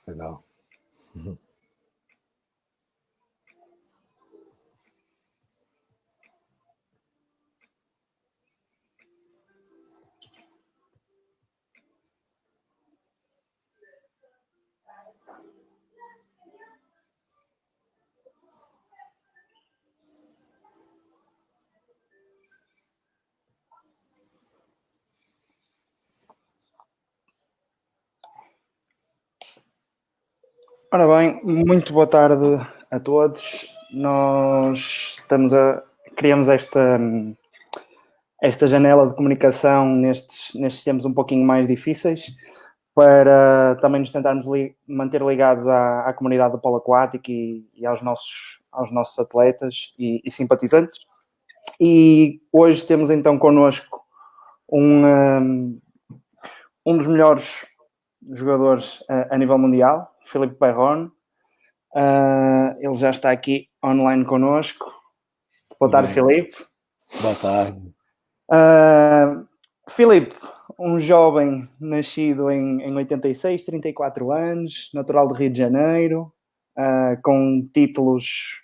Legal. Ora bem, muito boa tarde a todos. Nós criamos esta janela de comunicação nestes tempos um pouquinho mais difíceis para também nos tentarmos manter ligados à comunidade do polo aquático e aos nossos atletas e simpatizantes. E hoje temos então connosco um dos melhores jogadores a nível mundial, Filipe Perrone. Ele já está aqui online connosco. Boa tarde, Filipe. Boa tarde. Filipe, um jovem nascido em 86, 34 anos, natural de Rio de Janeiro, com títulos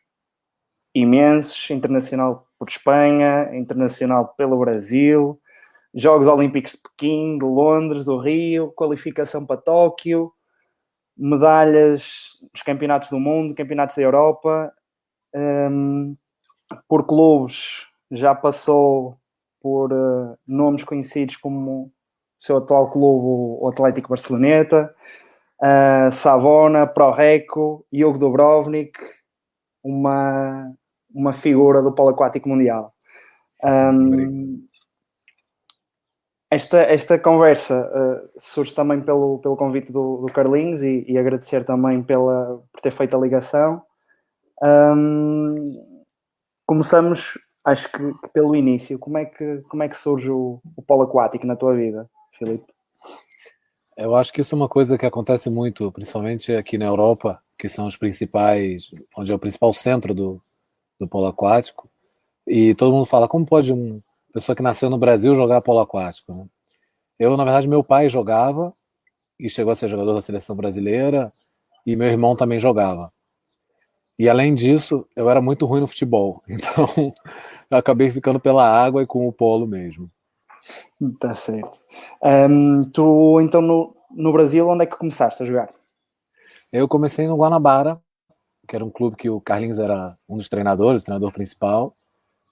imensos, internacional por Espanha, internacional pelo Brasil, Jogos Olímpicos de Pequim, de Londres, do Rio, qualificação para Tóquio, medalhas nos campeonatos do mundo, campeonatos da Europa, por clubes já passou por nomes conhecidos como o seu atual clube, o Atlético Barceloneta, Savona, Proreco, Hugo Dubrovnik, uma figura do polo aquático mundial. Esta conversa surge também pelo convite do Carlinhos e agradecer também por ter feito a ligação. Começamos, acho que pelo início. Como é que surge o polo aquático na tua vida, Filipe? Eu acho que isso é uma coisa que acontece muito, principalmente aqui na Europa, que são os principais, onde é o principal centro do polo aquático. E todo mundo fala, como pode uma pessoa que nasceu no Brasil jogar polo aquático, né? Na verdade, meu pai jogava e chegou a ser jogador da seleção brasileira, e meu irmão também jogava. E além disso, eu era muito ruim no futebol, então eu acabei ficando pela água e com o polo mesmo. Tá certo. Tu, então, no Brasil, onde é que começaste a jogar? Eu comecei no Guanabara, que era um clube que o Carlinhos era um dos treinadores, o treinador principal,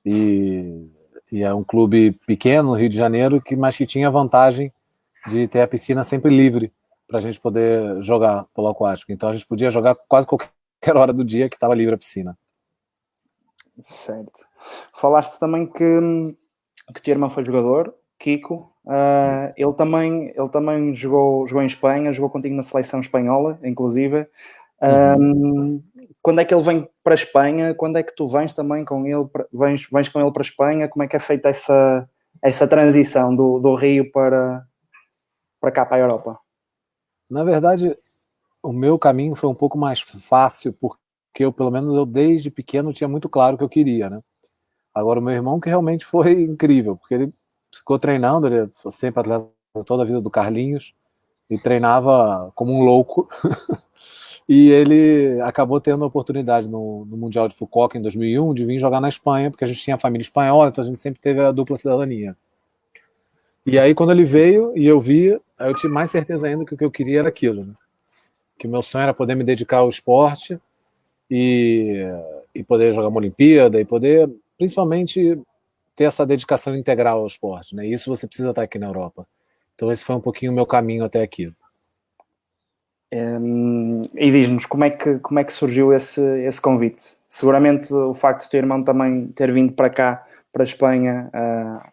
e é um clube pequeno no Rio de Janeiro, mas que tinha a vantagem de ter a piscina sempre livre para a gente poder jogar polo aquático. Então a gente podia jogar quase qualquer hora do dia que estava livre a piscina. Certo. Falaste também que teu irmão foi jogador, Kiko. Ele também jogou em Espanha, jogou contigo na seleção espanhola, inclusive. Quando é que ele vem para a Espanha? Quando é que tu vens também com ele? Vens com ele para a Espanha? Como é que é feita essa transição do Rio para cá, para a Europa? Na verdade, o meu caminho foi um pouco mais fácil, porque pelo menos eu desde pequeno tinha muito claro o que eu queria, né? Agora o meu irmão que realmente foi incrível, porque ele ficou treinando, ele foi sempre atleta toda a vida do Carlinhos, e treinava como um louco. E ele acabou tendo a oportunidade no Mundial de Fukuoka em 2001 de vir jogar na Espanha, porque a gente tinha família espanhola, então a gente sempre teve a dupla cidadania. E aí quando ele veio e eu vi, aí eu tive mais certeza ainda que o que eu queria era aquilo, né? Que o meu sonho era poder me dedicar ao esporte e poder jogar uma Olimpíada e poder, principalmente, ter essa dedicação integral ao esporte, né? E isso você precisa estar aqui na Europa. Então esse foi um pouquinho o meu caminho até aqui. E diz-nos como é que surgiu esse convite. Seguramente o facto de teu irmão também ter vindo para cá, para a Espanha,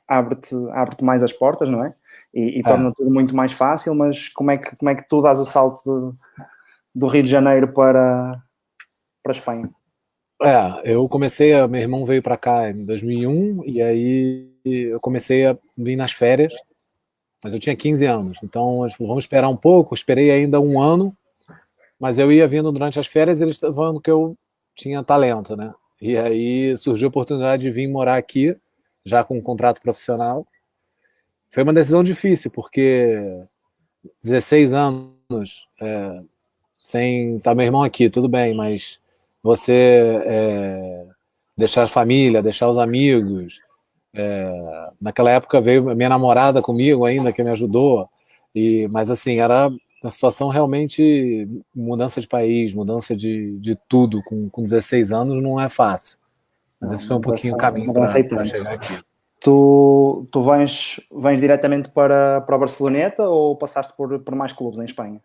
abre-te mais as portas, não é? E torna tudo muito mais fácil, mas como é que tu dás o salto do Rio de Janeiro para a Espanha? Eu comecei, meu irmão veio para cá em 2001 e aí eu comecei a vir nas férias, mas eu tinha 15 anos, então vamos esperar um pouco, esperei ainda um ano, mas eu ia vindo durante as férias e eles estavam vendo que eu tinha talento, né? E aí surgiu a oportunidade de vir morar aqui, já com um contrato profissional. Foi uma decisão difícil, porque 16 anos sem tá meu irmão aqui, tudo bem, mas você deixar a família, deixar os amigos. Naquela época veio minha namorada comigo ainda, que me ajudou, mas assim, era uma situação realmente, mudança de país, mudança de tudo, com 16 anos não é fácil. Mas Não, esse foi um pouquinho o caminho mudança e para tanto. chegar aqui. Tu vens diretamente para o Barceloneta ou passaste por mais clubes em Espanha?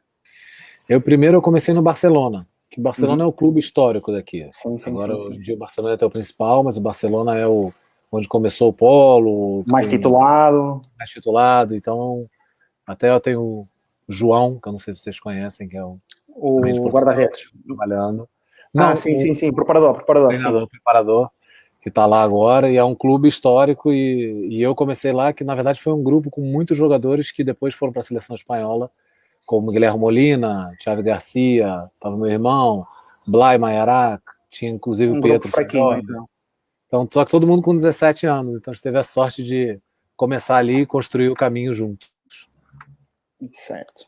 Primeiro eu comecei no Barcelona, que o Barcelona é o clube histórico daqui. Sim, Agora, sim. hoje em dia, o Barcelona é o principal, mas o Barcelona é onde começou o polo, que Mais tem titulado. mais titulado. Então, até eu tenho o João, que eu não sei se vocês conhecem, que é também de O Portugal, guarda-redes. trabalhando. Ah, Não, sim. Preparador, sim. preparador, que está lá agora, e é um clube histórico, e eu comecei lá, que na verdade foi um grupo com muitos jogadores que depois foram para a seleção espanhola, como Guilherme Molina, Xavi Garcia, estava meu irmão, Blay Mayarac, tinha inclusive o Grupo Pietro fraquinho, Fiore. Então, só que todo mundo com 17 anos, então a gente teve a sorte de começar ali e construir o caminho junto. Certo.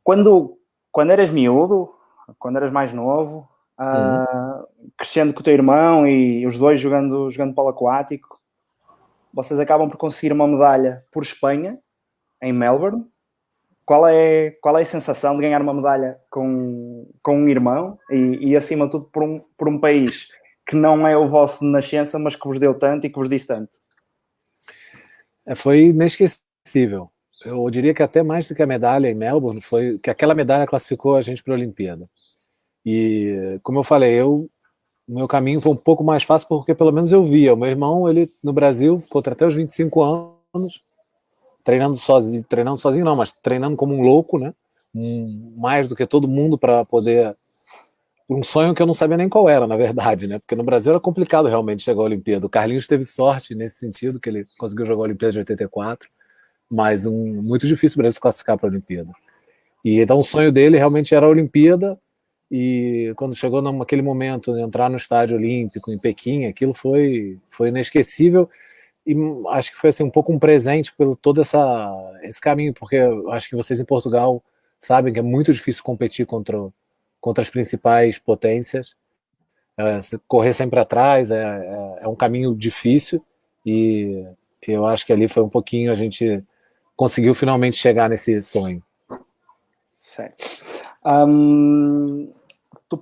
Quando eras miúdo, quando eras mais novo, crescendo com o teu irmão e os dois jogando polo aquático, vocês acabam por conseguir uma medalha por Espanha, em Melbourne. Qual é a sensação de ganhar uma medalha com um irmão e acima de tudo, por um país que não é o vosso de nascença, mas que vos deu tanto e que vos disse tanto? Foi inesquecível. Eu diria que até mais do que a medalha em Melbourne, foi que aquela medalha classificou a gente para a Olimpíada. E, como eu falei, o meu caminho foi um pouco mais fácil porque pelo menos eu via. O meu irmão, ele no Brasil, ficou até os 25 anos, treinando sozinho não, mas treinando como um louco, né? Mais do que todo mundo para poder... Um sonho que eu não sabia nem qual era, na verdade, né? Porque no Brasil era complicado realmente chegar à Olimpíada. O Carlinhos teve sorte nesse sentido, que ele conseguiu jogar a Olimpíada de 84, mas muito difícil para ele se classificar para a Olimpíada. E então o sonho dele realmente era a Olimpíada, e quando chegou naquele momento de entrar no estádio olímpico em Pequim, aquilo foi inesquecível, e acho que foi assim, um pouco um presente pelo todo esse caminho, porque eu acho que vocês em Portugal sabem que é muito difícil competir contra as principais potências. Correr sempre atrás é um caminho difícil, e eu acho que ali foi um pouquinho, a gente conseguiu finalmente chegar nesse sonho. Certo. Tu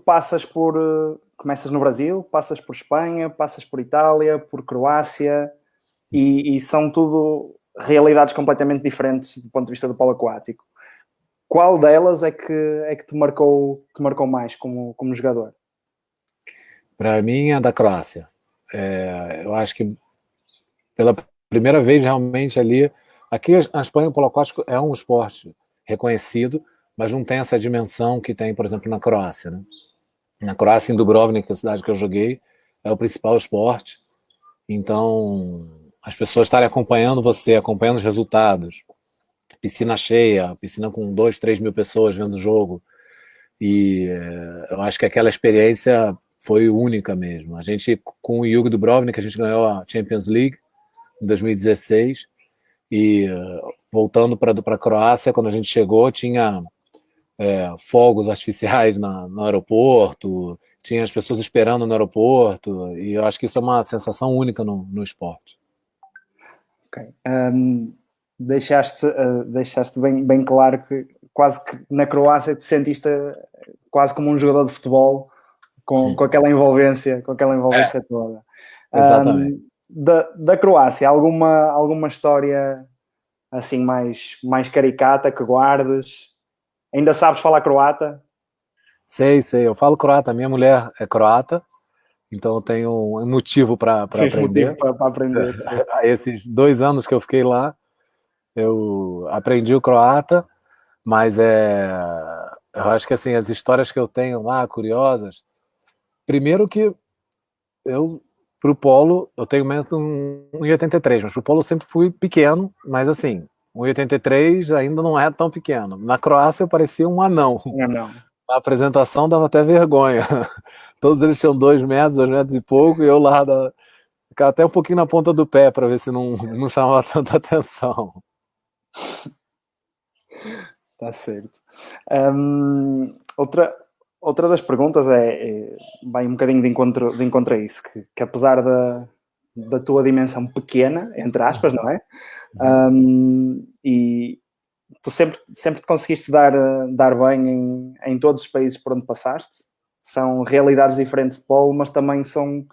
começas no Brasil, passas por Espanha, passas por Itália, por Croácia, e são tudo realidades completamente diferentes do ponto de vista do polo aquático. Qual delas é que te marcou mais como jogador? Para mim é da Croácia. Eu acho que pela primeira vez realmente ali, aqui a Espanha, o polo aquático é um esporte reconhecido, mas não tem essa dimensão que tem, por exemplo, na Croácia, né? Na Croácia, em Dubrovnik, que é a cidade que eu joguei, é o principal esporte. Então, as pessoas estarem acompanhando você, acompanhando os resultados, piscina cheia, piscina com 2, 3 mil pessoas vendo o jogo, e eu acho que aquela experiência foi única mesmo. A gente, com o Yugo Dubrovnik, a gente ganhou a Champions League em 2016, e voltando para a Croácia, quando a gente chegou, tinha fogos artificiais no aeroporto, tinha as pessoas esperando no aeroporto, e eu acho que isso é uma sensação única no esporte. Ok. Deixaste bem claro que quase que na Croácia te sentiste quase como um jogador de futebol com aquela envolvência toda. Exatamente. Da Croácia, alguma história assim mais caricata que guardes? Ainda sabes falar croata? Sei, eu falo croata, minha mulher é croata, então eu tenho um motivo para aprender. Motivo para aprender. Esses 2 anos que eu fiquei lá, eu aprendi o croata, mas eu acho que assim, as histórias que eu tenho lá, curiosas, primeiro que pro polo, eu tenho menos 1,83, mas pro polo eu sempre fui pequeno, mas assim, 1,83 ainda não é tão pequeno. Na Croácia eu parecia um anão. Não. Na apresentação dava até vergonha. Todos eles tinham 2 metros, 2 metros e pouco, e eu lá ficava até um pouquinho na ponta do pé para ver se não chamava tanta atenção. Está certo. Outra das perguntas vai um bocadinho de encontro a isso, que apesar da tua dimensão pequena, entre aspas, não é? E tu sempre te conseguiste dar bem em todos os países por onde passaste. São realidades diferentes de polo, mas também são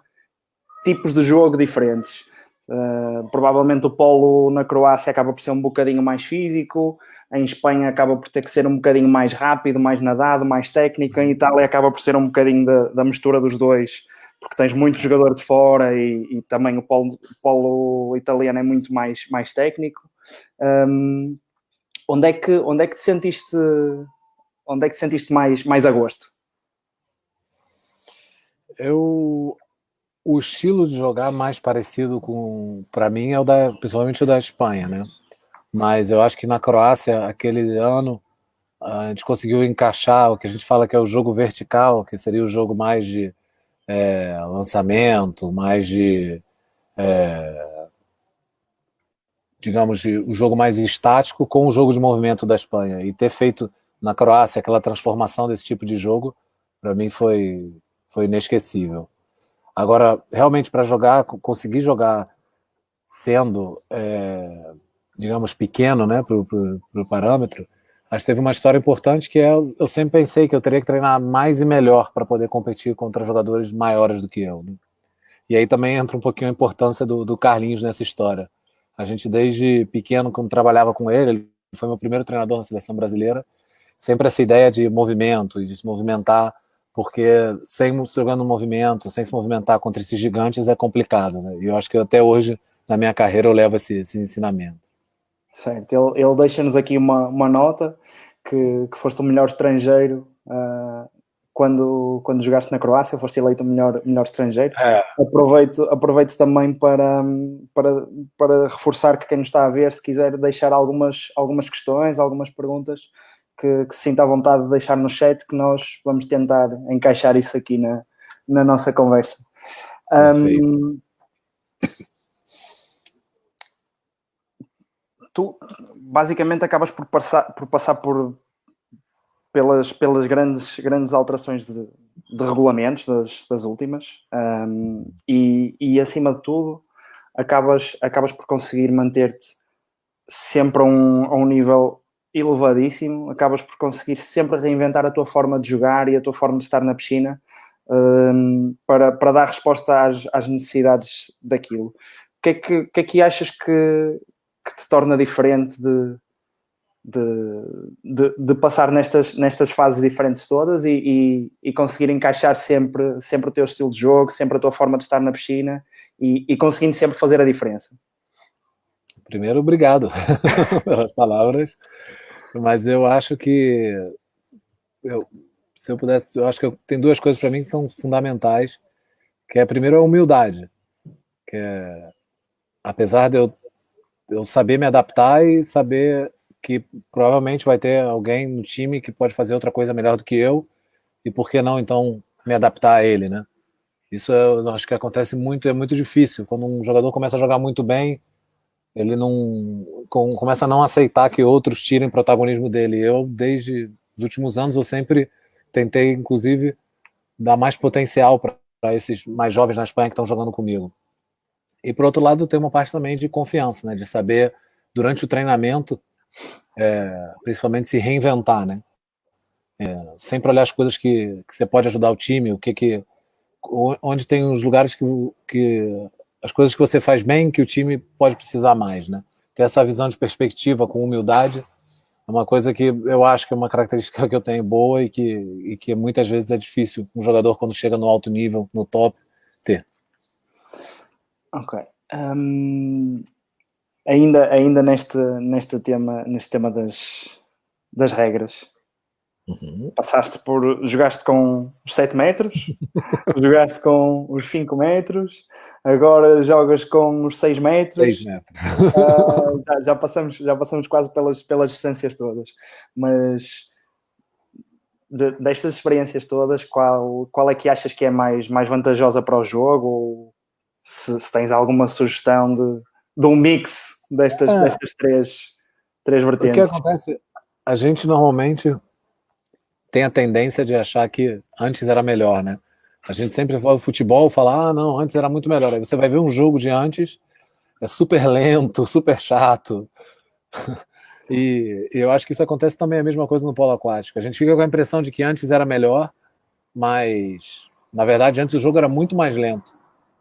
tipos de jogo diferentes. Provavelmente o polo na Croácia acaba por ser um bocadinho mais físico, em Espanha acaba por ter que ser um bocadinho mais rápido, mais nadado, mais técnico, em Itália acaba por ser um bocadinho da mistura dos dois, porque tens muito jogador de fora e também o polo italiano é muito mais técnico. Onde é que te sentiste mais a gosto? O estilo de jogar mais parecido com, para mim, é principalmente o da Espanha, né? Mas eu acho que na Croácia, aquele ano, a gente conseguiu encaixar o que a gente fala que é o jogo vertical, que seria o jogo mais de lançamento, mais de, digamos, o jogo mais estático com o jogo de movimento da Espanha. E ter feito na Croácia aquela transformação desse tipo de jogo, para mim foi inesquecível. Agora, realmente, para jogar, conseguir jogar sendo, digamos, pequeno, né, para o parâmetro, acho que teve uma história importante que eu sempre pensei que eu teria que treinar mais e melhor para poder competir contra jogadores maiores do que eu. Né? E aí também entra um pouquinho a importância do Carlinhos nessa história. A gente, desde pequeno, quando trabalhava com ele foi meu primeiro treinador na seleção brasileira, sempre essa ideia de movimento e de se movimentar, porque jogando movimento, sem se movimentar contra esses gigantes é complicado, né? E eu acho que até hoje, na minha carreira, eu levo esse ensinamento. Certo, ele deixa-nos aqui uma nota que foste o melhor estrangeiro quando jogaste na Croácia, foste eleito o melhor estrangeiro. Aproveito também para reforçar que quem nos está a ver, se quiser deixar algumas questões, algumas perguntas, que se sinta à vontade de deixar no chat, que nós vamos tentar encaixar isso aqui na nossa conversa. Tu basicamente acabas por passar pelas grandes alterações de regulamentos das últimas, e acima de tudo acabas por conseguir manter-te sempre a um nível elevadíssimo, acabas por conseguir sempre reinventar a tua forma de jogar e a tua forma de estar na piscina, para dar resposta às necessidades daquilo. O que é que achas que te torna diferente de passar nestas fases diferentes todas e conseguir encaixar sempre o teu estilo de jogo, sempre a tua forma de estar na piscina e conseguindo sempre fazer a diferença? Primeiro, obrigado pelas palavras, mas eu acho que se eu pudesse, eu acho que tem duas coisas para mim que são fundamentais, que é primeiro a humildade, que é, apesar de eu saber me adaptar e saber que provavelmente vai ter alguém no time que pode fazer outra coisa melhor do que eu, e por que não então me adaptar a ele, né? Isso eu acho que acontece muito, é muito difícil. Quando um jogador começa a jogar muito bem, ele começa a não aceitar que outros tirem protagonismo dele. Eu, desde os últimos anos, eu sempre tentei, inclusive, dar mais potencial para esses mais jovens na Espanha que estão jogando comigo. E, por outro lado, tem uma parte também de confiança, né? De saber, durante o treinamento, principalmente se reinventar, né? Sempre olhar as coisas que você pode ajudar o time, onde tem os lugares que as coisas que você faz bem, que o time pode precisar mais, né? Ter essa visão de perspectiva com humildade é uma coisa que eu acho que é uma característica que eu tenho boa e que muitas vezes é difícil um jogador, quando chega no alto nível, no top, ter. Ok. Ainda neste tema das regras. Jogaste com os 7 metros, jogaste com os 5 metros, agora jogas com os 6 metros. 6 metros. Já passamos quase pelas distâncias todas. Mas destas experiências todas, qual é que achas que é mais vantajosa para o jogo? Ou se tens alguma sugestão de um mix destas três vertentes? O que acontece? a gente normalmente tem a tendência de achar que antes era melhor, né? A gente sempre fala futebol, fala, não, antes era muito melhor. Aí você vai ver um jogo de antes, é super lento, super chato. E eu acho que isso acontece também a mesma coisa no polo aquático. A gente fica com a impressão de que antes era melhor, mas na verdade antes o jogo era muito mais lento.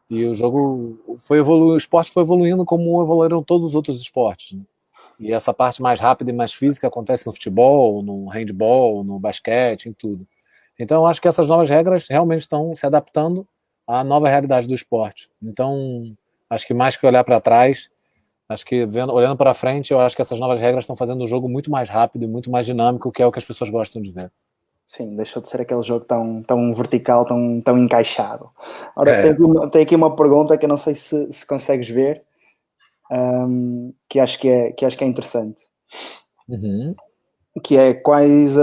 E o jogo o esporte foi evoluindo como evoluíram todos os outros esportes, né? E essa parte mais rápida e mais física acontece no futebol, no handball, no basquete, em tudo. Então, eu acho que essas novas regras realmente estão se adaptando à nova realidade do esporte. Então, acho que mais que olhar para trás, acho que olhando para frente, eu acho que essas novas regras estão fazendo o jogo muito mais rápido e muito mais dinâmico, que é o que as pessoas gostam de ver. Sim, deixou de ser aquele jogo tão vertical, tão encaixado. Ora, É. tem aqui uma pergunta que eu não sei se consegues ver, que acho que é interessante. Uhum. Que é quais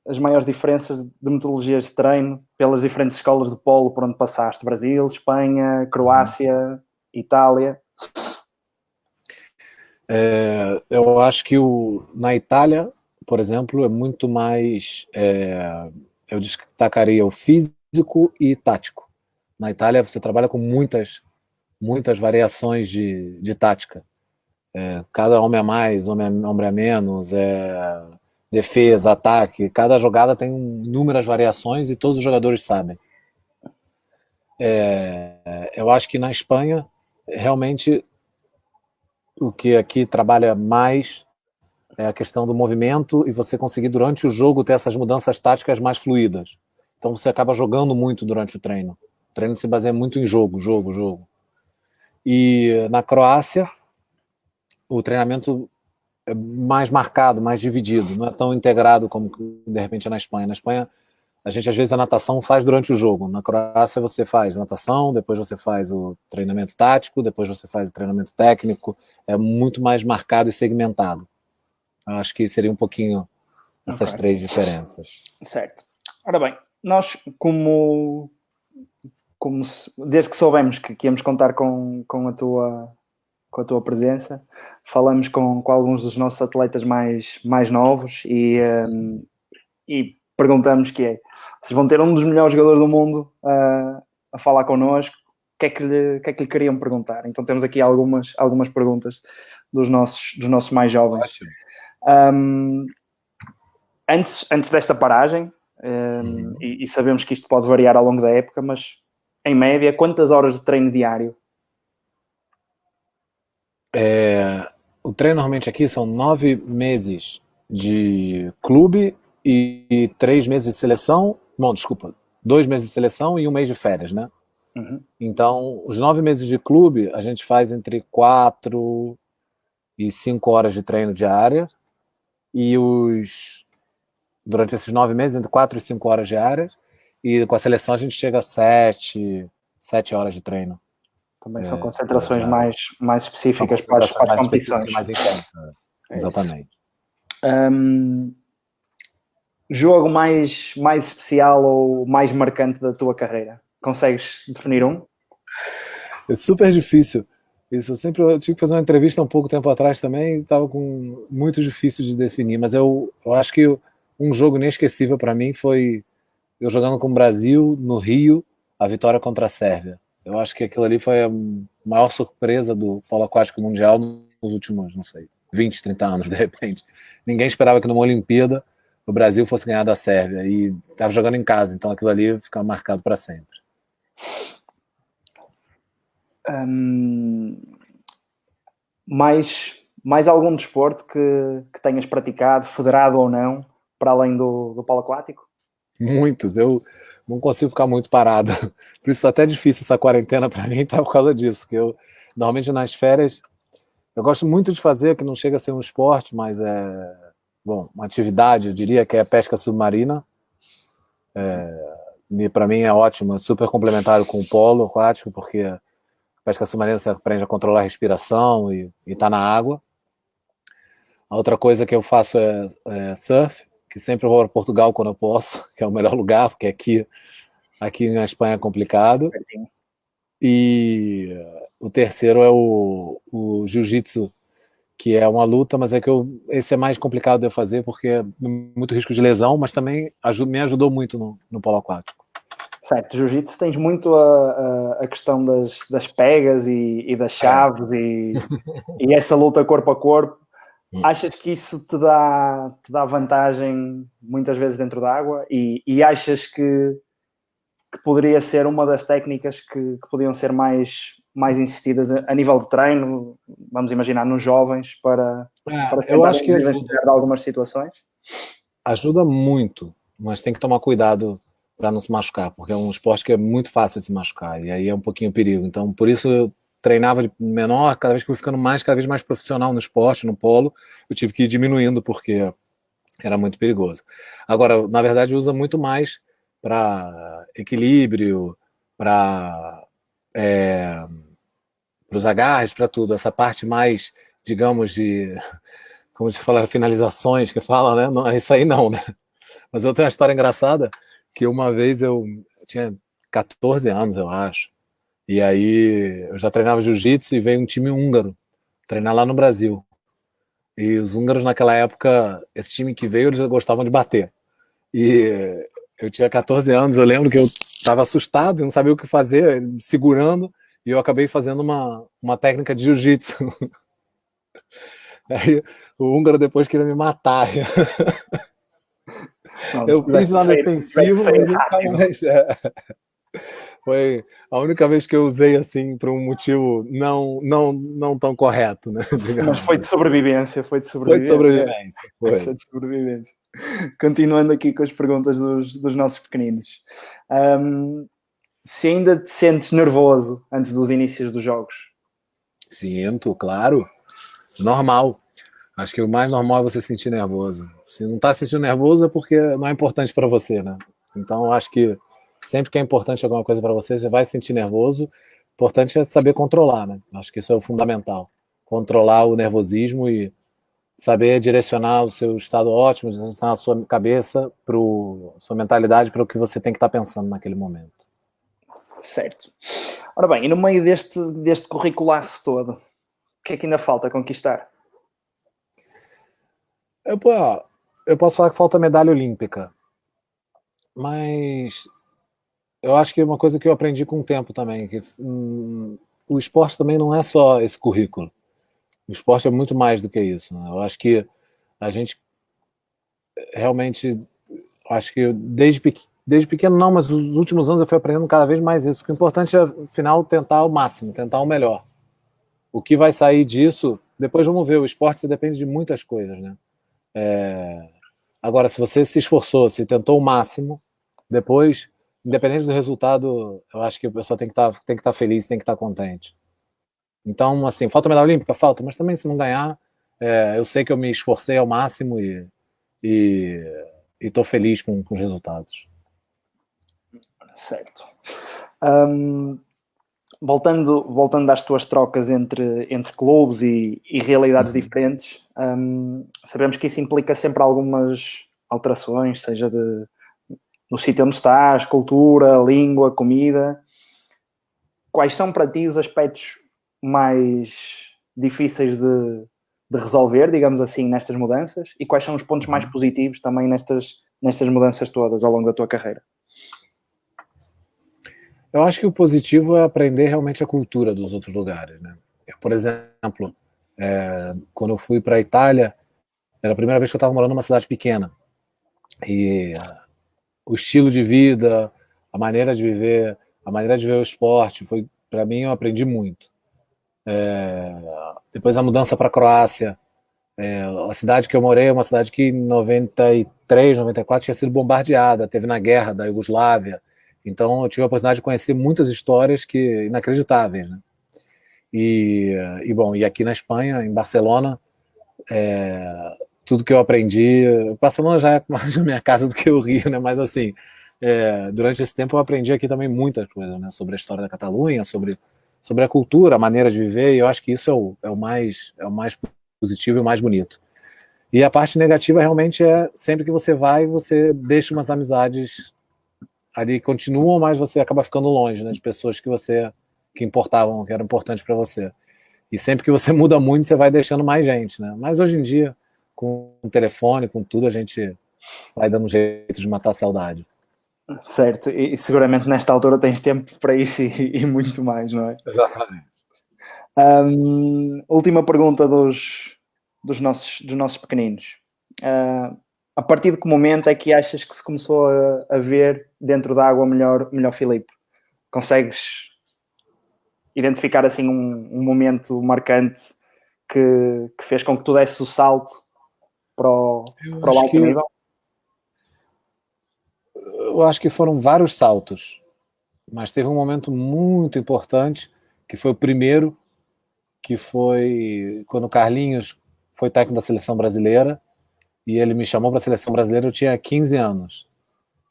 as maiores diferenças de metodologias de treino pelas diferentes escolas de polo por onde passaste? Brasil, Espanha, Croácia, Itália? Eu acho que na Itália, por exemplo, é muito mais. Eu destacaria o físico e tático. Na Itália, você trabalha com muitas variações de tática. Cada homem a mais, homem a menos, defesa, ataque. Cada jogada tem inúmeras variações e todos os jogadores sabem. Eu acho que na Espanha, realmente, o que aqui trabalha mais é a questão do movimento e você conseguir durante o jogo ter essas mudanças táticas mais fluídas. Então você acaba jogando muito durante o treino. O treino se baseia muito em jogo, jogo, jogo. E na Croácia, o treinamento é mais marcado, mais dividido, não é tão integrado como de repente é na Espanha. Na Espanha, a gente às vezes a natação faz durante o jogo. Na Croácia você faz natação, depois você faz o treinamento tático, depois você faz o treinamento técnico. É muito mais marcado e segmentado. Acho que seria um pouquinho essas três diferenças. Certo. Ora bem, nós desde que soubemos que íamos contar com a tua presença, falamos com alguns dos nossos atletas mais novos e perguntamos vocês vão ter um dos melhores jogadores do mundo a falar connosco, o que é que lhe queriam perguntar? Então temos aqui algumas perguntas dos nossos mais jovens. Antes desta paragem, e sabemos que isto pode variar ao longo da época, mas em média, quantas horas de treino diário? O treino normalmente aqui são 9 meses de clube e 3 meses de seleção. Bom, desculpa, 2 meses de seleção e 1 mês de férias, né? Uhum. Então, os 9 meses de clube, a gente faz entre 4 e 5 horas de treino diária. E durante esses 9 meses, entre 4 e 5 horas diárias. E com a seleção a gente chega a 7 horas de treino. Também são concentrações mais específicas para as competições. Mais intensas. Exatamente. Jogo mais especial ou mais marcante da tua carreira? Consegues definir um? É super difícil. Isso eu tive que fazer uma entrevista um pouco tempo atrás também, estava muito difícil de definir, mas eu acho que um jogo inesquecível para mim foi eu jogando com o Brasil no Rio, a vitória contra a Sérvia. Eu acho que aquilo ali foi a maior surpresa do polo aquático mundial nos últimos, não sei, 20, 30 anos, de repente. Ninguém esperava que numa Olimpíada o Brasil fosse ganhar da Sérvia e estava jogando em casa, então aquilo ali fica marcado para sempre. Mais algum desporto que tenhas praticado, federado ou não, para além do polo aquático? Muitos, eu não consigo ficar muito parado. Por isso tá até difícil essa quarentena para mim, tá por causa disso, que eu normalmente nas férias eu gosto muito de fazer, que não chega a ser um esporte, mas uma atividade, eu diria que é a pesca submarina. Para mim é ótimo, é super complementar com o polo aquático, porque a pesca submarina você aprende a controlar a respiração e tá na água. A outra coisa que eu faço é surf, que sempre eu vou para Portugal quando eu posso, que é o melhor lugar, porque aqui na Espanha é complicado. E o terceiro é o jiu-jitsu, que é uma luta, mas esse é mais complicado de eu fazer, porque é muito risco de lesão, mas também me ajudou muito no polo aquático. Certo, jiu-jitsu tens muito a questão das pegas e das chaves e essa luta corpo a corpo. Achas que isso te dá vantagem muitas vezes dentro da água e achas que poderia ser uma das técnicas que podiam ser mais insistidas a nível de treino, vamos imaginar, nos jovens, para eu acho que de algumas situações? Ajuda muito, mas tem que tomar cuidado para não se machucar, porque é um esporte que é muito fácil de se machucar, e aí é um pouquinho perigo. Então, por isso eu treinava de menor, cada vez que eu fui ficando cada vez mais profissional no esporte, no polo, eu tive que ir diminuindo, porque era muito perigoso. Agora, na verdade, usa muito mais para equilíbrio, para os agarres, para tudo. Essa parte mais, digamos, como se fala, finalizações que falam, né? Não, isso aí não, né? Mas eu tenho uma história engraçada, que uma vez eu tinha 14 anos, eu acho, e aí eu já treinava jiu-jitsu e veio um time húngaro treinar lá no Brasil. E os húngaros naquela época, esse time que veio, eles gostavam de bater. E eu tinha 14 anos, eu lembro que eu estava assustado, não sabia o que fazer, segurando, e eu acabei fazendo uma técnica de jiu-jitsu. Aí o húngaro depois queria me matar. Não, eu fiz na defensiva, mas nunca mais. Foi a única vez que eu usei assim para um motivo não tão correto, né? Mas foi de sobrevivência, Foi de sobrevivência. Foi de sobrevivência. Continuando aqui com as perguntas dos nossos pequeninos. Se ainda te sentes nervoso antes dos inícios dos jogos? Sinto, claro. Normal. Acho que o mais normal é você sentir nervoso. Se não está sentindo nervoso é porque não é importante para você, né? Então, acho que sempre que é importante alguma coisa para você, você vai sentir nervoso. O importante é saber controlar, né? Acho que isso é o fundamental. Controlar o nervosismo e saber direcionar o seu estado ótimo, direcionar a sua cabeça, sua mentalidade para o que você tem que estar pensando naquele momento. Certo. Ora bem, e no meio deste curriculaço todo, o que é que ainda falta conquistar? Eu posso falar que falta medalha olímpica, mas eu acho que é uma coisa que eu aprendi com o tempo também, que o esporte também não é só esse currículo. O esporte é muito mais do que isso, né? Eu acho que a gente realmente, acho que desde pequeno não, mas nos últimos anos eu fui aprendendo cada vez mais isso. O importante é, afinal, tentar o máximo, tentar o melhor. O que vai sair disso, depois vamos ver. O esporte depende de muitas coisas, né? Agora, se você se esforçou, se tentou o máximo, depois, independente do resultado, eu acho que a pessoa tem que estar feliz, tem que estar contente. Então, assim, falta medalha olímpica? Falta, mas também se não ganhar, eu sei que eu me esforcei ao máximo e estou feliz com os resultados. Certo. Voltando às tuas trocas entre clubes e realidades diferentes, sabemos que isso implica sempre algumas alterações, seja no sítio onde estás, cultura, língua, comida. Quais são para ti os aspectos mais difíceis de resolver, digamos assim, nestas mudanças? E quais são os pontos mais positivos também nestas mudanças todas ao longo da tua carreira? Eu acho que o positivo é aprender realmente a cultura dos outros lugares, né? Por exemplo, quando eu fui para a Itália, era a primeira vez que eu estava morando numa cidade pequena. E o estilo de vida, a maneira de viver, a maneira de ver o esporte, para mim, eu aprendi muito. Depois a mudança para a Croácia, a cidade que eu morei é uma cidade que em 93, 94 tinha sido bombardeada, teve na guerra da Iugoslávia. Então eu tive a oportunidade de conhecer muitas histórias inacreditáveis, né? Bom, e aqui na Espanha, em Barcelona, tudo que eu aprendi, Barcelona já é mais a minha casa do que o Rio, né? Mas assim, durante esse tempo eu aprendi aqui também muitas coisas, né? Sobre a história da Catalunha, sobre a cultura, a maneira de viver, e eu acho que isso é o mais positivo e o mais bonito. E a parte negativa realmente é sempre que você vai, você deixa umas amizades ali, continuam, mas você acaba ficando longe, né, de pessoas que eram importantes para você. E sempre que você muda muito, você vai deixando mais gente, né? Mas hoje em dia, com o telefone, com tudo, a gente vai dando um jeito de matar a saudade. Certo, e seguramente nesta altura tens tempo para isso e muito mais, não é? Exatamente. Última pergunta dos nossos pequeninos. A partir de que momento é que achas que se começou a ver dentro da água melhor Filipe? Consegues identificar assim um momento marcante que fez com que tu desses o salto para o alto nível? Eu acho que foram vários saltos, mas teve um momento muito importante, que foi o primeiro, que foi quando o Carlinhos foi técnico da seleção brasileira, e ele me chamou para a seleção brasileira, eu tinha 15 anos.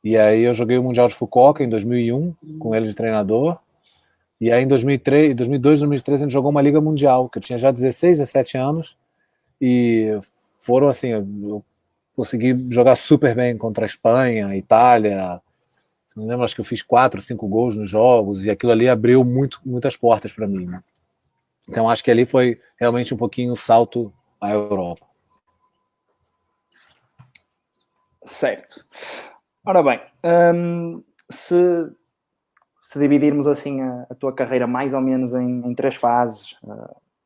E aí eu joguei o Mundial de Fukuoka em 2001, com ele de treinador, e aí em 2003, 2002, 2003 a gente jogou uma Liga Mundial, que eu tinha já 16, 17 anos, e foram assim, eu consegui jogar super bem contra a Espanha, a Itália, não lembro, acho que eu fiz 4, 5 gols nos jogos, e aquilo ali abriu muitas portas para mim, né? Então acho que ali foi realmente um pouquinho o salto à Europa. Certo. Ora bem, se dividirmos assim a tua carreira mais ou menos em 3 fases,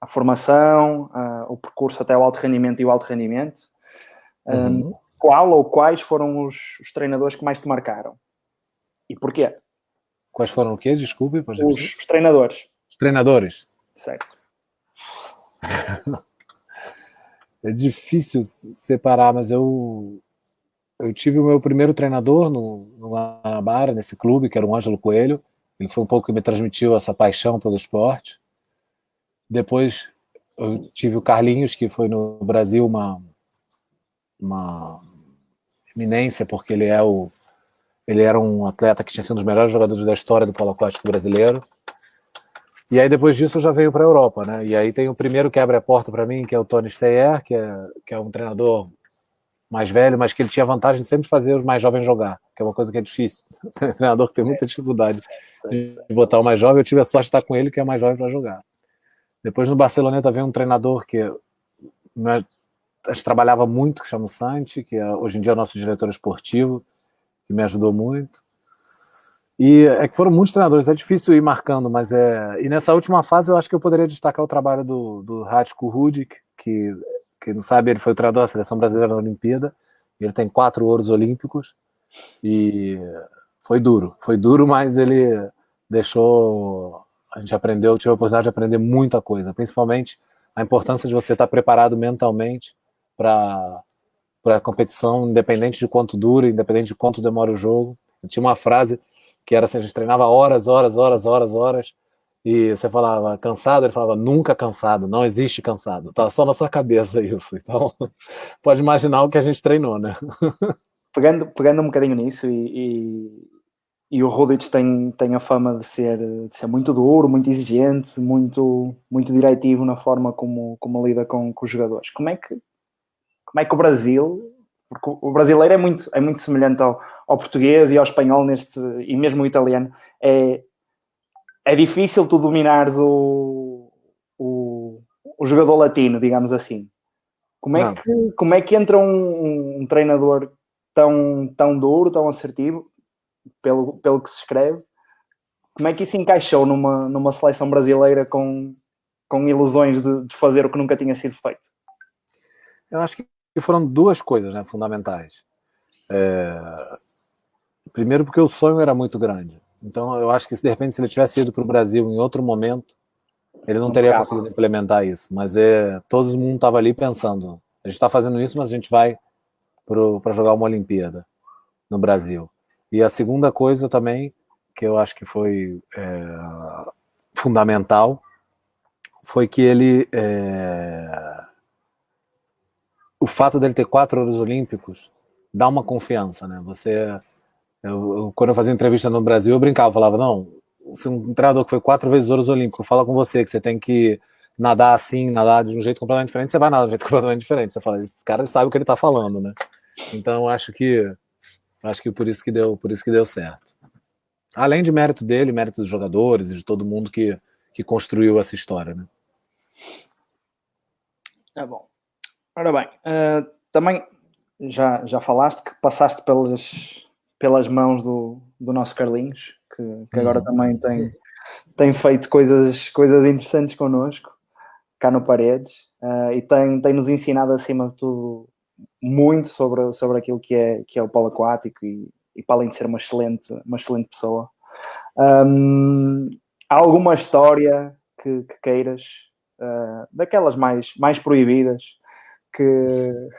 a formação, o percurso até o alto rendimento e o alto rendimento, qual ou quais foram os treinadores que mais te marcaram? E porquê? Quais foram o quê? Desculpe. Os treinadores. Os treinadores. Certo. É difícil separar, mas eu tive o meu primeiro treinador no Guanabara, nesse clube, que era o Ângelo Coelho. Ele foi um pouco que me transmitiu essa paixão pelo esporte. Depois eu tive o Carlinhos, que foi no Brasil uma eminência, porque ele era um atleta que tinha sido um dos melhores jogadores da história do polo aquático brasileiro. E aí depois disso eu já veio para a Europa, né? E aí tem o primeiro que abre a porta para mim, que é o Tony Steyer, que é um treinador mais velho, mas que ele tinha a vantagem de sempre fazer os mais jovens jogar, que é uma coisa que é difícil. O treinador que tem muita dificuldade de botar o mais jovem. Eu tive a sorte de estar com ele, que é o mais jovem para jogar. Depois no Barceloneta veio um treinador que a gente trabalhava muito, que chama o Santi, que hoje em dia é o nosso diretor esportivo, que me ajudou muito. E é que foram muitos treinadores, é difícil ir marcando, mas e nessa última fase eu acho que eu poderia destacar o trabalho do Ratko Rudic, que não sabe, ele foi o treinador da seleção brasileira na Olimpíada, ele tem 4 ouros olímpicos, e foi duro, mas ele deixou, a gente aprendeu, eu tive a oportunidade de aprender muita coisa, principalmente a importância de você estar preparado mentalmente para a competição, independente de quanto dura, independente de quanto demora o jogo. Eu tinha uma frase que era assim, a gente treinava horas, e você falava cansado, ele falava nunca cansado, não existe cansado, tá só na sua cabeça isso. Então, pode imaginar o que a gente treinou, né? Pegando um bocadinho nisso, e o Rudic tem a fama de ser muito duro, muito exigente, muito diretivo na forma como lida com os jogadores. Como é que o Brasil, porque o brasileiro é muito semelhante ao português e ao espanhol e mesmo o italiano, é difícil tu dominares o jogador latino, digamos assim. Como é que entra um treinador tão duro, tão assertivo, pelo que se escreve, como é que isso encaixou numa seleção brasileira com ilusões de fazer o que nunca tinha sido feito? Eu acho que foram 2 coisas, né, fundamentais. Primeiro porque o sonho era muito grande. Então eu acho que de repente se ele tivesse ido para o Brasil em outro momento, ele não teria conseguido implementar isso. Mas todo mundo estava ali pensando, a gente está fazendo isso, mas a gente vai para jogar uma Olimpíada no Brasil. E a segunda coisa também, que eu acho que foi fundamental, foi que ele... o fato dele ter 4 ouros olímpicos dá uma confiança, né? Quando eu fazia entrevista no Brasil, eu brincava, falava, não, se um treinador que foi 4 vezes ouros olímpicos fala com você que você tem que nadar assim, nadar de um jeito completamente diferente, você vai nadar de um jeito completamente diferente. Você fala, esse cara sabe o que ele tá falando, né? Então acho que por isso que deu certo. Além de mérito dele, mérito dos jogadores e de todo mundo que construiu essa história, né? É bom. Ora bem, também já falaste que passaste pelas mãos do nosso Carlinhos, que agora também tem feito coisas interessantes connosco, cá no Paredes, e tem-nos ensinado, acima de tudo, muito sobre aquilo que é o polo aquático e para além de ser uma excelente pessoa. Há alguma história que queiras, daquelas mais proibidas, que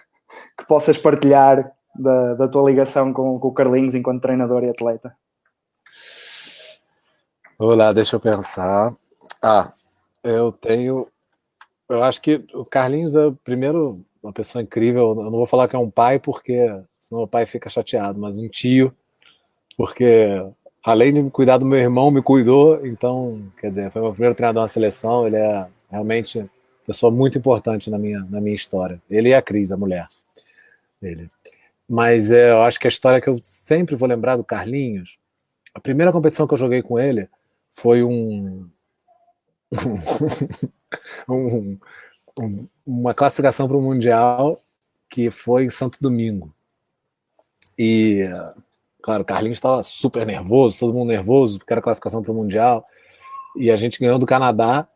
possas partilhar da tua ligação com o Carlinhos enquanto treinador e atleta? Olá, deixa eu pensar. Eu acho que o Carlinhos é, primeiro, uma pessoa incrível. Eu não vou falar que é um pai, porque senão o pai fica chateado, mas um tio, porque além de cuidar do meu irmão, me cuidou. Então, quer dizer, foi meu primeiro treinador na seleção. Ele é realmente uma pessoa muito importante na minha história. Ele e a Cris, a mulher dele. Mas eu acho que a história que eu sempre vou lembrar do Carlinhos, a primeira competição que eu joguei com ele foi uma classificação para o Mundial que foi em Santo Domingo. E, claro, o Carlinhos estava super nervoso, todo mundo nervoso, porque era classificação para o Mundial. E a gente ganhou do Canadá.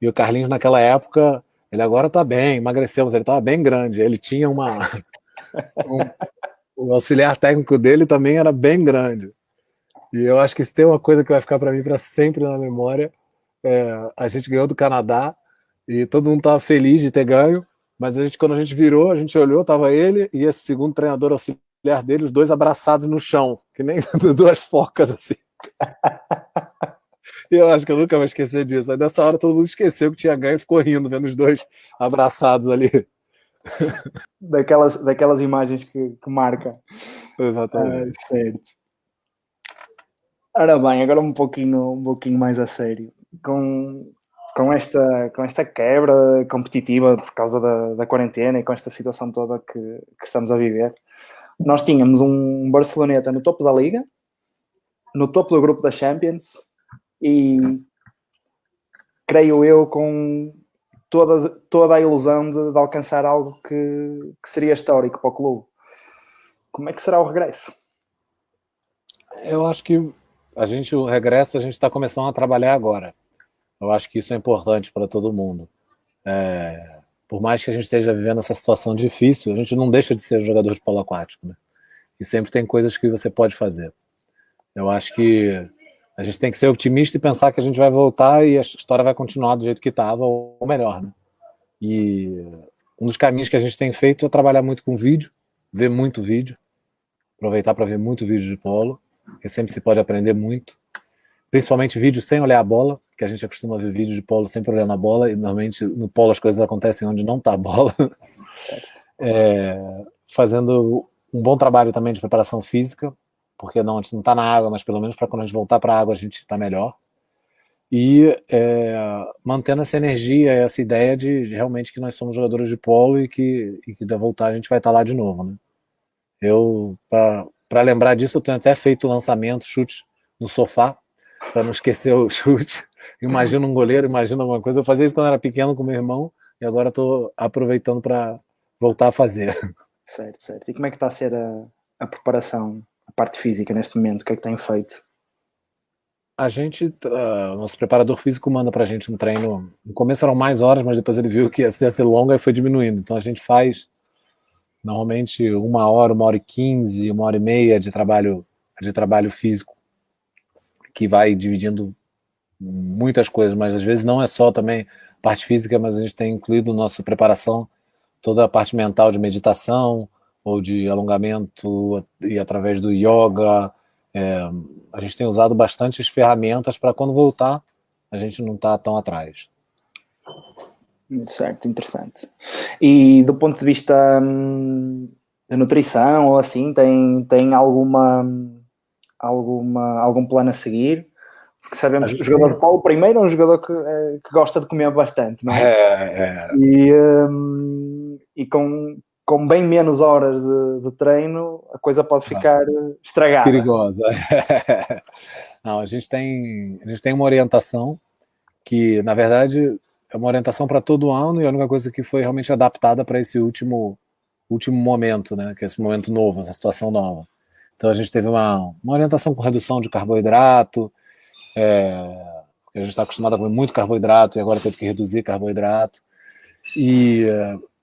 E o Carlinhos, naquela época, ele agora está bem, emagreceu, mas ele estava bem grande. Ele tinha o auxiliar técnico dele também era bem grande. E eu acho que se tem uma coisa que vai ficar para mim para sempre na memória, a gente ganhou do Canadá e todo mundo estava feliz de ter ganho, mas quando a gente virou, a gente olhou, estava ele e esse segundo treinador auxiliar dele, os dois abraçados no chão, que nem duas focas assim. E eu acho que eu nunca vou esquecer disso. Aí nessa hora todo mundo esqueceu que tinha ganho e ficou rindo, vendo os dois abraçados ali. Daquelas imagens que marca. Exatamente. Certo. Ora bem, agora um pouquinho mais a sério. Com esta quebra competitiva por causa da quarentena e com esta situação toda que estamos a viver, nós tínhamos um Barceloneta no topo da Liga, no topo do grupo da Champions e, creio eu, com toda a ilusão de alcançar algo que seria histórico para o clube. Como é que será o regresso? Eu acho que o regresso, a gente está começando a trabalhar agora. Eu acho que isso é importante para todo mundo. Por mais que a gente esteja vivendo essa situação difícil, a gente não deixa de ser jogador de polo aquático, né? E sempre tem coisas que você pode fazer. Eu acho que a gente tem que ser otimista e pensar que a gente vai voltar e a história vai continuar do jeito que estava, ou melhor, né? E um dos caminhos que a gente tem feito é trabalhar muito com vídeo, ver muito vídeo, aproveitar para ver muito vídeo de polo, porque sempre se pode aprender muito. Principalmente vídeo sem olhar a bola, que a gente acostuma ver vídeo de polo sempre olhando a bola, e normalmente no polo as coisas acontecem onde não está a bola. Fazendo um bom trabalho também de preparação física, porque não, a gente não está na água, mas pelo menos para quando a gente voltar para a água a gente está melhor. E mantendo essa energia, essa ideia de realmente que nós somos jogadores de polo e que da voltar a gente vai estar lá de novo, né? Eu, para lembrar disso, eu tenho até feito lançamento, chute no sofá, para não esquecer o chute. Imagina um goleiro, imagina alguma coisa. Eu fazia isso quando era pequeno com meu irmão e agora estou aproveitando para voltar a fazer. Certo. E como é que está a ser a preparação, a parte física neste momento? O que é que tem feito? O nosso preparador físico manda para a gente um treino. No começo eram mais horas, mas depois ele viu que ia ser longa e foi diminuindo. Então a gente faz normalmente 1h, 1h15, 1h30 de trabalho físico, que vai dividindo muitas coisas, mas às vezes não é só também parte física, mas a gente tem incluído nossa preparação, toda a parte mental de meditação ou de alongamento e através do yoga. A gente tem usado bastantes ferramentas para quando voltar a gente não está tão atrás. Certo, interessante. E do ponto de vista da nutrição ou assim, tem algum plano a seguir? Porque sabemos que o jogador de polo primeiro é um jogador que gosta de comer bastante, não é? E com bem menos horas de treino, a coisa pode ficar estragada. Perigosa. Não, a gente tem uma orientação que, na verdade, é uma orientação para todo ano, e a única coisa que foi realmente adaptada para esse último momento, né? Que é esse momento novo, essa situação nova. Então a gente teve uma orientação com redução de carboidrato, porque a gente está acostumado a comer muito carboidrato e agora teve que reduzir carboidrato. E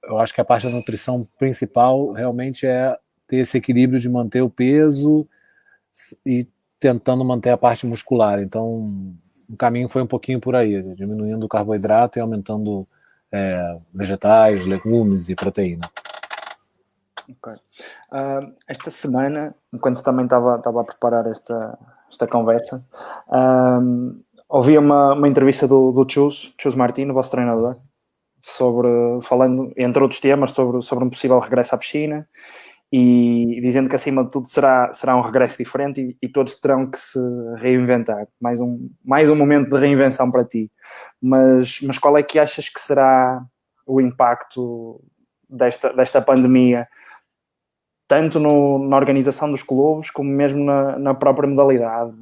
eu acho que a parte da nutrição principal realmente é ter esse equilíbrio de manter o peso e tentando manter a parte muscular. Então o caminho foi um pouquinho por aí, diminuindo o carboidrato e aumentando vegetais, legumes e proteína. Okay. Esta semana, enquanto também estava a preparar esta conversa, ouvi uma entrevista do Chus Martino, vosso treinador, falando, entre outros temas, sobre um possível regresso à piscina, e dizendo que acima de tudo será um regresso diferente e todos terão que se reinventar. Mais um momento de reinvenção para ti. Mas qual é que achas que será o impacto desta pandemia, tanto na organização dos clubes, como mesmo na própria modalidade?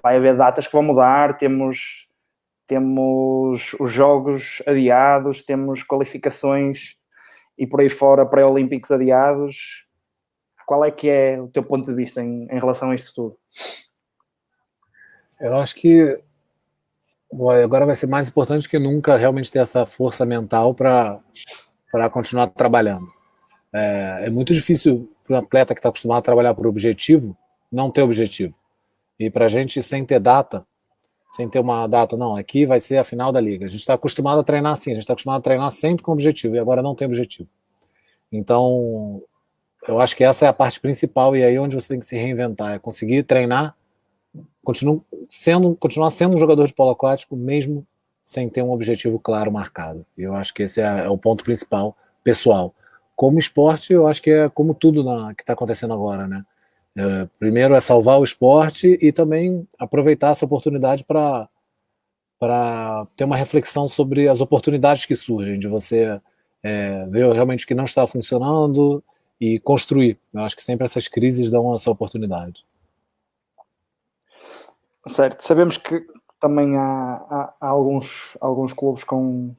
Vai haver datas que vão mudar, temos os jogos adiados, temos qualificações e por aí fora pré-olímpicos adiados. Qual é que é o teu ponto de vista em relação a isto tudo? Eu acho que agora vai ser mais importante que nunca realmente ter essa força mental para continuar trabalhando. É muito difícil para um atleta que está acostumado a trabalhar por objetivo não ter objetivo. E para a gente, sem ter uma data, não, aqui vai ser a final da liga. A gente está acostumado a treinar assim, a gente está acostumado a treinar sempre com objetivo, e agora não tem objetivo. Então, eu acho que essa é a parte principal, e aí onde você tem que se reinventar, é conseguir treinar, continuar sendo um jogador de polo aquático, mesmo sem ter um objetivo claro marcado. E eu acho que esse é o ponto principal, pessoal. Como esporte, eu acho que é como tudo que está acontecendo agora, né? Primeiro é salvar o esporte e também aproveitar essa oportunidade para ter uma reflexão sobre as oportunidades que surgem, de você ver realmente o que não está funcionando e construir. Eu acho que sempre essas crises dão essa oportunidade. Certo, sabemos que também há alguns clubes com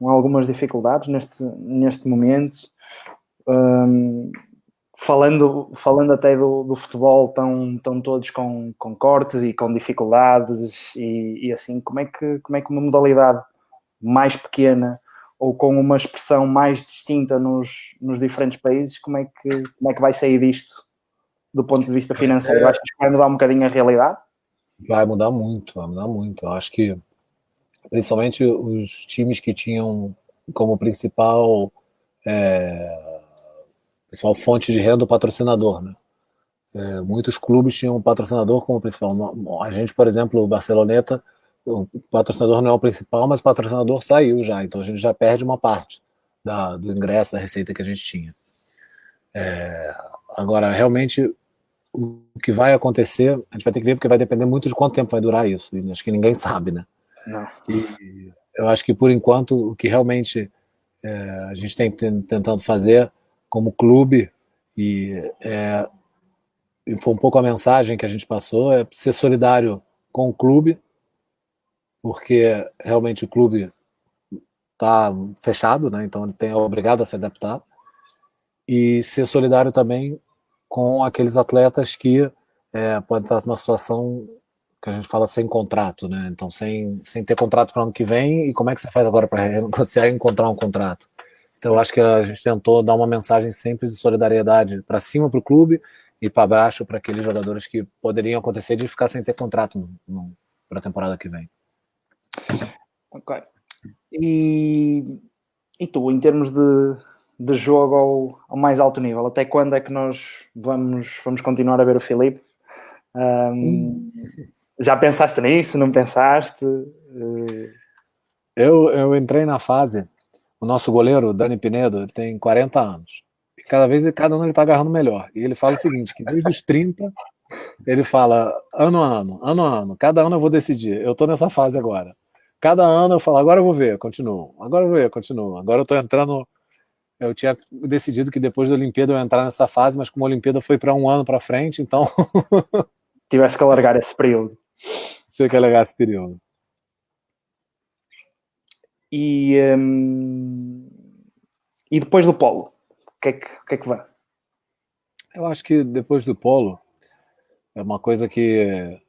algumas dificuldades neste momento. Falando até do futebol, estão todos com cortes e com dificuldades e assim, como é que uma modalidade mais pequena ou com uma expressão mais distinta nos diferentes países, como é que vai sair disto do ponto de vista financeiro? Acho que vai mudar um bocadinho a realidade? Vai mudar muito, vai mudar muito. Eu acho que principalmente os times que tinham como principal fonte de renda o patrocinador, né? Muitos clubes tinham um patrocinador como principal. A gente, por exemplo, o Barceloneta, o patrocinador não é o principal, mas o patrocinador saiu já, então a gente já perde uma parte do ingresso, da receita que a gente tinha. Agora, realmente, o que vai acontecer, a gente vai ter que ver, porque vai depender muito de quanto tempo vai durar isso, e acho que ninguém sabe, né? Não. E eu acho que, por enquanto, o que realmente a gente tem tentando fazer como clube, e foi um pouco a mensagem que a gente passou, é ser solidário com o clube, porque realmente o clube está fechado, né? Então ele é obrigado a se adaptar, e ser solidário também com aqueles atletas que podem estar numa situação que a gente fala sem contrato, né? Então sem ter contrato para o ano que vem, e como é que você faz agora para renegociar e encontrar um contrato? Então eu acho que a gente tentou dar uma mensagem sempre de solidariedade para cima para o clube e para baixo para aqueles jogadores que poderiam acontecer de ficar sem ter contrato para a temporada que vem. Ok. E tu, em termos de jogo ao mais alto nível, até quando é que nós vamos continuar a ver o Filipe? Já pensaste nisso? Não pensaste? Eu entrei na fase, o nosso goleiro, o Dani Pinedo, ele tem 40 anos. E cada ano ele está agarrando melhor. E ele fala o seguinte, que desde os 30, ele fala ano a ano, cada ano eu vou decidir. Eu estou nessa fase agora. Cada ano eu falo, agora eu vou ver, continuo. Agora eu vou ver, continuo. Agora eu estou entrando. Eu tinha decidido que depois da Olimpíada eu ia entrar nessa fase, mas como a Olimpíada foi para um ano para frente, então. Tivesse que alargar esse período. Você quer alargar esse período. E depois do polo, o que é que vai? Eu acho que depois do polo, é uma coisa que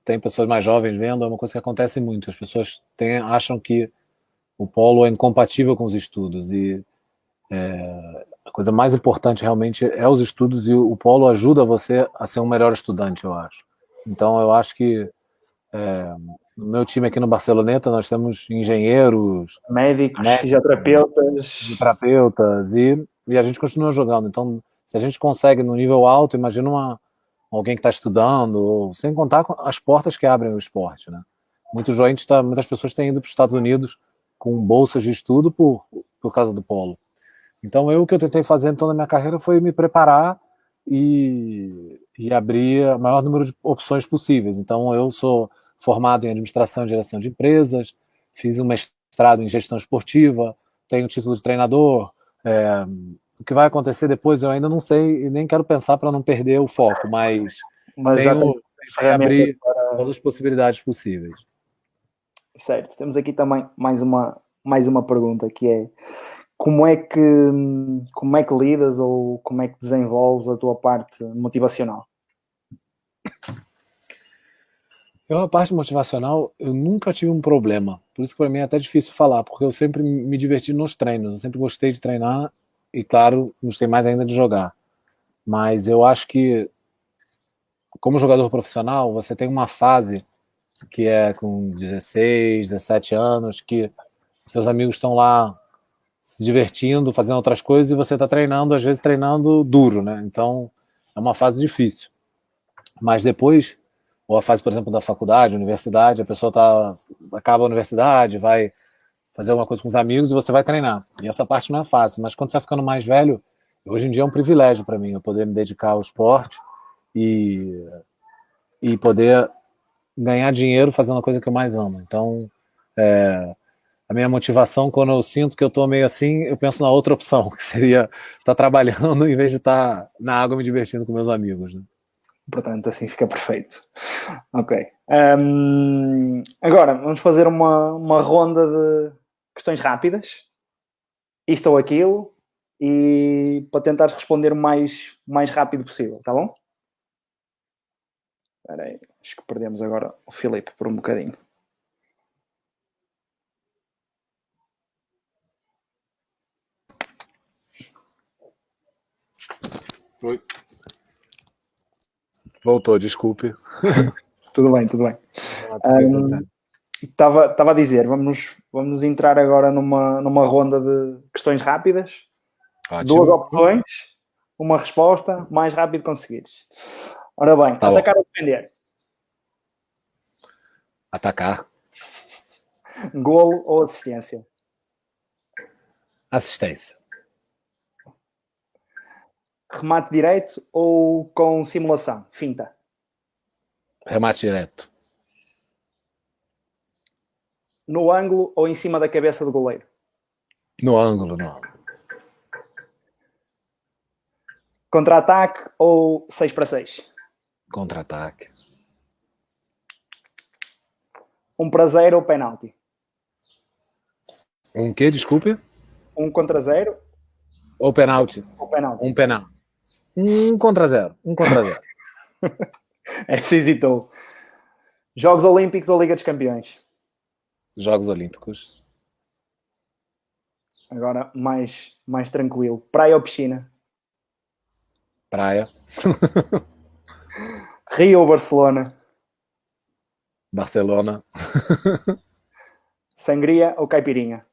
tem pessoas mais jovens vendo, é uma coisa que acontece muito. As pessoas acham que o polo é incompatível com os estudos, e a coisa mais importante realmente é os estudos, e o polo ajuda você a ser um melhor estudante, eu acho. Então eu acho que no meu time aqui no Barceloneta nós temos engenheiros, Médicos, médicos, fisioterapeutas. terapeutas, e a gente continua jogando. Então, se a gente consegue no nível alto, imagina alguém que está estudando, ou, sem contar com as portas que abrem o esporte, né? Muitas pessoas têm ido para os Estados Unidos com bolsas de estudo por causa do polo. Então, o que eu tentei fazer em toda a minha carreira foi me preparar e abrir o maior número de opções possíveis. Então, eu sou formado em administração e direção de empresas, fiz um mestrado em gestão esportiva, tenho título de treinador. O que vai acontecer depois eu ainda não sei e nem quero pensar para não perder o foco, mas Mas já tem tentei ferramentas abrir para... todas as possibilidades possíveis. Certo, temos aqui também mais uma pergunta, que é como é que lidas ou como é que desenvolves a tua parte motivacional? Pela parte motivacional, eu nunca tive um problema. Por isso que para mim é até difícil falar, porque eu sempre me diverti nos treinos. Eu sempre gostei de treinar e, claro, gostei mais ainda de jogar. Mas eu acho que, como jogador profissional, você tem uma fase que é com 16, 17 anos, que seus amigos estão lá se divertindo, fazendo outras coisas, e você está treinando, às vezes treinando duro, né? Então, é uma fase difícil. Mas depois, ou a fase, por exemplo, da faculdade, universidade, a pessoa acaba a universidade, vai fazer alguma coisa com os amigos e você vai treinar. E essa parte não é fácil, mas quando você vai ficando mais velho, hoje em dia é um privilégio para mim eu poder me dedicar ao esporte e poder ganhar dinheiro fazendo a coisa que eu mais amo. Então, a minha motivação, quando eu sinto que eu estou meio assim, eu penso na outra opção, que seria estar trabalhando em vez de estar na água me divertindo com meus amigos, né? Portanto, assim fica perfeito. Ok. Agora, vamos fazer uma ronda de questões rápidas. Isto ou aquilo. E para tentar responder o mais rápido possível, tá bom? Espera aí, acho que perdemos agora o Filipe por um bocadinho. Oi. Voltou, desculpe. Tudo bem. Estava a dizer, vamos entrar agora numa ronda de questões rápidas. Ótimo. 2 opções, uma resposta, mais rápido conseguires. Ora bem, tá atacar bom. ou defender? Atacar. Golo ou assistência? Assistência. Remate direito ou com simulação? Finta? Remate direto. No ângulo ou em cima da cabeça do goleiro? No ângulo, não. Contra-ataque ou 6-6? Contra-ataque. Um prazer ou penalti? Um quê? Desculpe? 1-0 ou penalti? ou penalti? Um penal. 1-0. 1-0. Essa hesitou. Jogos Olímpicos ou Liga dos Campeões? Jogos Olímpicos. Agora mais tranquilo. Praia ou piscina? Praia. Rio ou Barcelona? Barcelona. Sangria ou caipirinha?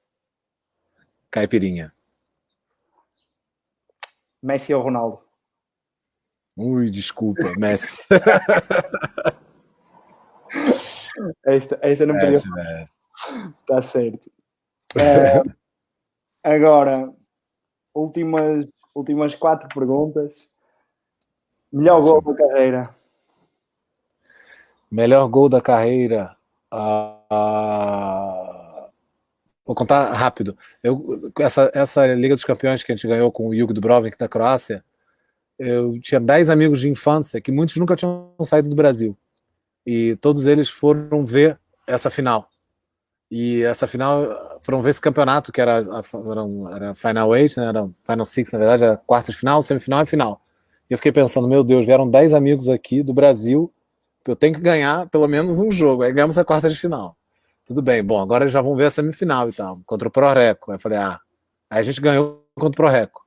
Caipirinha. Messi ou Ronaldo? Ui, desculpa, Messi. Esta não podia. Messi. Está certo. Agora, últimas 4 perguntas. Melhor gol da carreira? Melhor gol da carreira. Vou contar rápido. Essa Liga dos Campeões que a gente ganhou com o Jug Dubrovnik da Croácia, eu tinha 10 amigos de infância que muitos nunca tinham saído do Brasil. E todos eles foram ver essa final. E essa final foram ver esse campeonato, que era Final Eight, né? Era Final Six, na verdade, era quartas de final, semifinal e final. E eu fiquei pensando, meu Deus, vieram 10 amigos aqui do Brasil, eu tenho que ganhar pelo menos um jogo. Aí ganhamos a quarta de final. Tudo bem, bom, agora eles já vão ver a semifinal e tal, contra o Proreco. Aí eu falei, aí a gente ganhou contra o Proreco.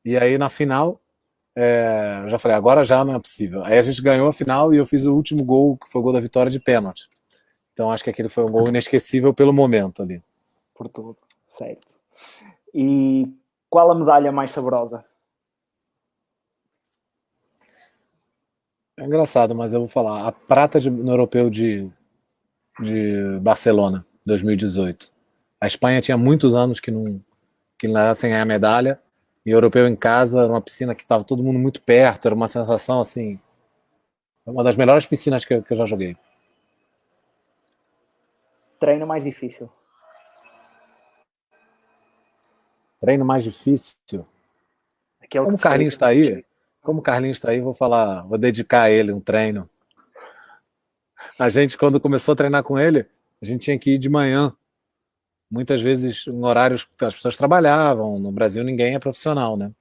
E aí na final, eu já falei, agora já não é possível. Aí a gente ganhou a final e eu fiz o último gol, que foi o gol da vitória de pênalti. Então acho que aquele foi um gol inesquecível pelo momento ali. Por tudo, certo. E qual a medalha mais saborosa? É engraçado, mas eu vou falar. A prata no europeu de Barcelona, 2018. A Espanha tinha muitos anos que não era sem ganhar medalha. E europeu em casa, numa piscina que estava todo mundo muito perto. Era uma sensação assim. Uma das melhores piscinas que eu já joguei. Treino mais difícil? Treino mais difícil. Aquele Como o Carlinhos está aí, vou dedicar a ele um treino. A gente, quando começou a treinar com ele, a gente tinha que ir de manhã. Muitas vezes em horários que as pessoas trabalhavam. No Brasil ninguém é profissional, né?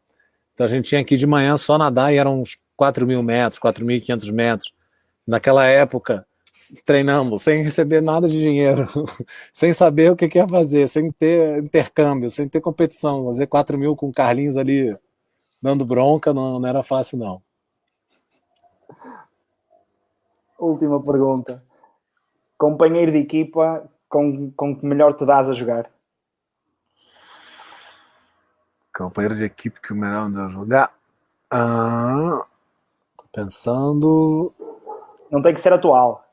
Então a gente tinha que ir de manhã só nadar e eram uns 4.000 metros, 4.500 metros. Naquela época, treinando, sem receber nada de dinheiro, sem saber o que ia fazer, sem ter intercâmbio, sem ter competição. Fazer 4.000 com o Carlinhos ali dando bronca não era fácil, não. Última pergunta. Companheiro de equipa com que melhor te dás a jogar? Companheiro de equipe que o melhor anda a jogar. Tô pensando. Não tem que ser atual.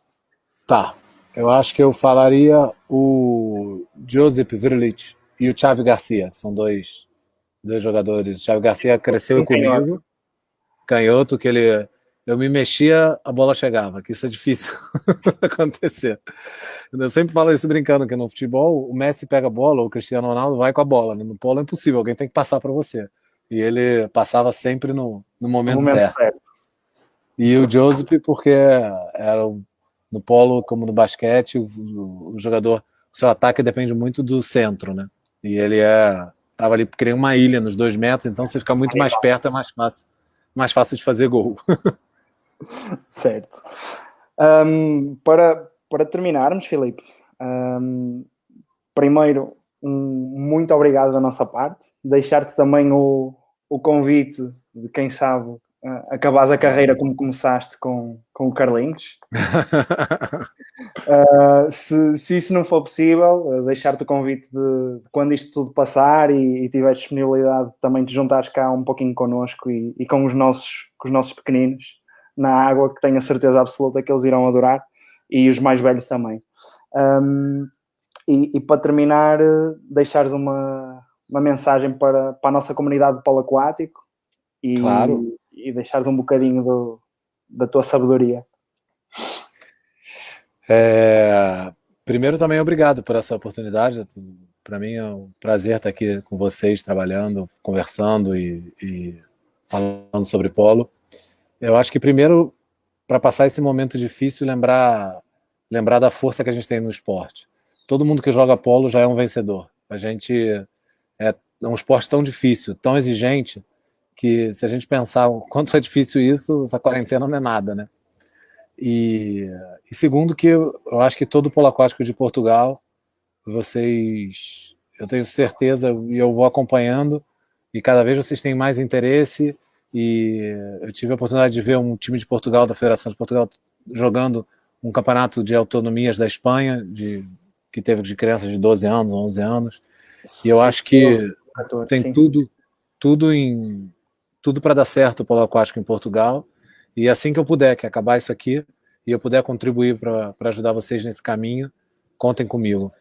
Tá. Eu acho que eu falaria o Josip Vrlic e o Xavi Garcia. São dois jogadores. O Xavi Garcia cresceu comigo. Canhoto, que eu me mexia, a bola chegava, que isso é difícil acontecer. Eu sempre falo isso brincando, que no futebol o Messi pega a bola, o Cristiano Ronaldo vai com a bola. No polo é impossível, alguém tem que passar para você. E ele passava sempre no momento certo. E o Joseph, porque no polo, como no basquete, o jogador, o seu ataque depende muito do centro, né? E ele tava ali criando uma ilha nos 2 metros, então você fica muito mais perto, é mais fácil de fazer gol. Certo. Para terminarmos, Filipe, primeiro, muito obrigado da nossa parte. Deixar-te também o convite de, quem sabe, acabares a carreira como começaste com o Carlinhos. Se isso não for possível, deixar-te o convite de quando isto tudo passar e tiveres disponibilidade, também te juntares cá um pouquinho connosco e com os nossos pequeninos na água, que tenho a certeza absoluta que eles irão adorar, e os mais velhos também. E para terminar, deixares uma mensagem para a nossa comunidade de polo aquático Claro. E deixares um bocadinho da tua sabedoria. Primeiro, também obrigado por essa oportunidade. Para mim é um prazer estar aqui com vocês, trabalhando, conversando e falando sobre polo. Eu acho que primeiro, para passar esse momento difícil, lembrar da força que a gente tem no esporte. Todo mundo que joga polo já é um vencedor. A gente é um esporte tão difícil, tão exigente, que se a gente pensar o quanto é difícil isso, essa quarentena não é nada, né? E segundo, que eu acho que todo o polo aquático de Portugal, eu tenho certeza, e eu vou acompanhando, e cada vez vocês têm mais interesse. E eu tive a oportunidade de ver um time de Portugal, da Federação de Portugal, jogando um campeonato de autonomias da Espanha, que teve de crianças de 12 anos, 11 anos. E eu acho que 14, tem sim. tudo para dar certo o polo aquático em Portugal. E assim que eu puder, que acabar isso aqui, e eu puder contribuir para ajudar vocês nesse caminho, contem comigo.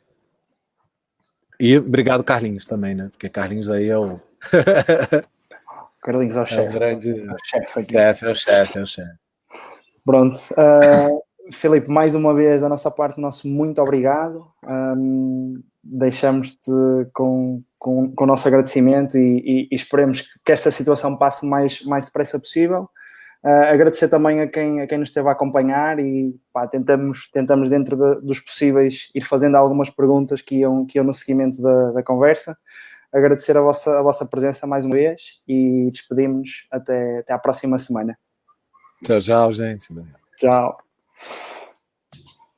E obrigado, Carlinhos, também, né? Porque Carlinhos aí é o... Carlinhos é o chefe. É o chefe. Pronto. Filipe, mais uma vez da nossa parte, nosso muito obrigado. Deixamos-te com o nosso agradecimento e esperemos que esta situação passe mais depressa possível. Agradecer também a quem nos esteve a acompanhar e pá, tentamos dentro dos possíveis ir fazendo algumas perguntas que iam no seguimento da conversa. Agradecer a vossa presença mais uma vez e despedimos-nos até à próxima semana. Tchau, gente. Tchau.